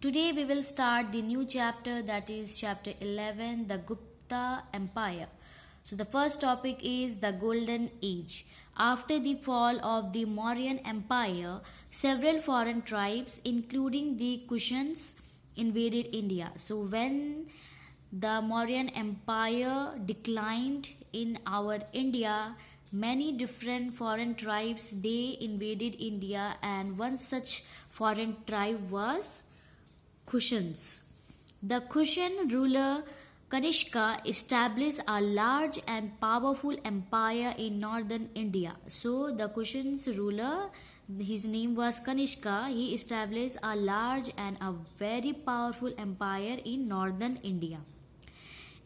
Today we will start the new chapter, that is chapter 11, the Gupta Empire. So the first topic is the Golden Age. After the fall of the Mauryan Empire, several foreign tribes including the Kushans invaded India. So when the Mauryan Empire declined in our India, many different foreign tribes they invaded India, and one such foreign tribe was Kushans. The Kushan ruler Kanishka established a large and powerful empire in northern India. So the Kushans ruler, his name was Kanishka, he established a large and a very powerful empire in northern India.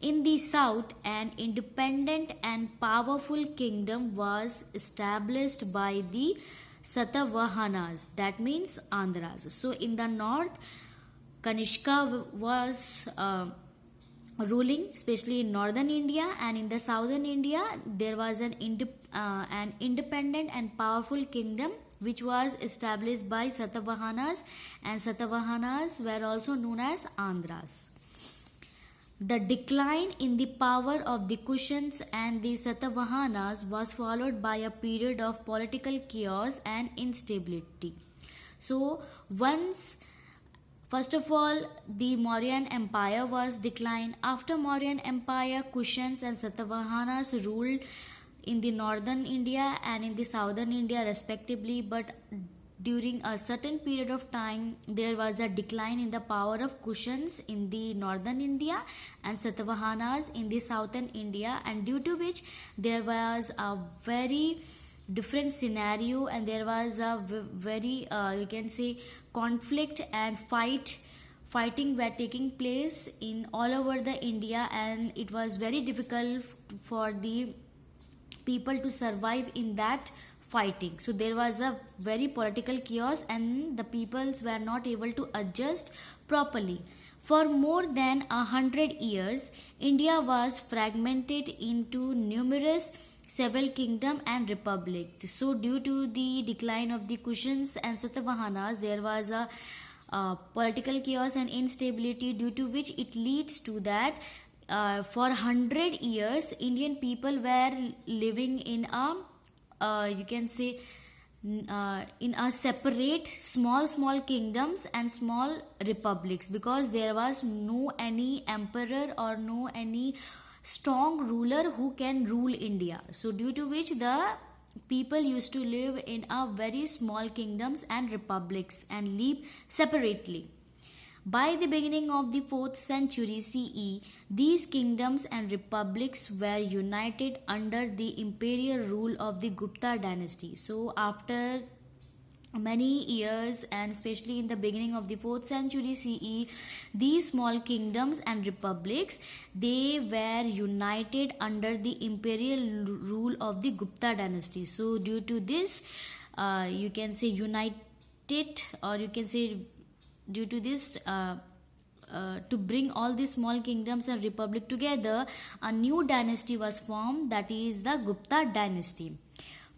In the south, an independent and powerful kingdom was established by the Satavahanas, that means Andhras. So in the north, Kanishka was ruling, especially in northern India, and in the southern India there was an independent and powerful kingdom which was established by Satavahanas, and Satavahanas were also known as Andhras. The decline in the power of the Kushans and the Satavahanas was followed by a period of political chaos and instability. So first of all, the Mauryan Empire was declined. After Mauryan Empire, Kushans and Satavahanas ruled in the northern India and in the southern India respectively, but during a certain period of time, there was a decline in the power of Kushans in the northern India and Satavahanas in the southern India, and due to which there was a very different scenario, and there was a very you can say conflict and fighting were taking place in all over the India, and it was very difficult for the people to survive in that fighting. So there was a very political chaos and the peoples were not able to adjust properly. For more than 100 years, India was fragmented into numerous several kingdom and republics. So due to the decline of the Kushans and Satavahanas, there was a political chaos and instability, due to which it leads to that for 100 years Indian people were living in a you can say in a separate small kingdoms and small republics, because there was no any emperor or no any strong ruler who can rule India. So due to which the people used to live in a very small kingdoms and republics and live separately. By the beginning of the 4th century CE, these kingdoms and republics were united under the imperial rule of the Gupta dynasty. So after many years, and especially in the beginning of the 4th century CE, these small kingdoms and republics, they were united under the imperial rule of the Gupta dynasty. So due to this, you can say united, or you can say due to this to bring all these small kingdoms and republic together, a new dynasty was formed, that is the Gupta dynasty.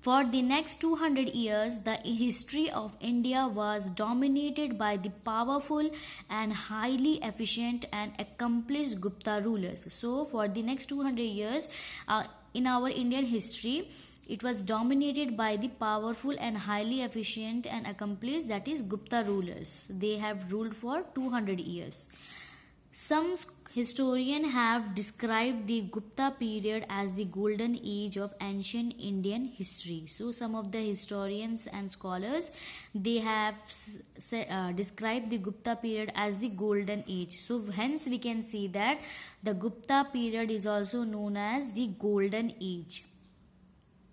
For the next 200 years, the history of India was dominated by the powerful and highly efficient and accomplished Gupta rulers. So for the next 200 years in our Indian history, it was dominated by the powerful and highly efficient and accomplished, that is Gupta rulers. They have ruled for 200 years. Some historians have described the Gupta period as the golden age of ancient Indian history. So some of the historians and scholars, they have described the Gupta period as the golden age. So hence we can see that the Gupta period is also known as the golden age.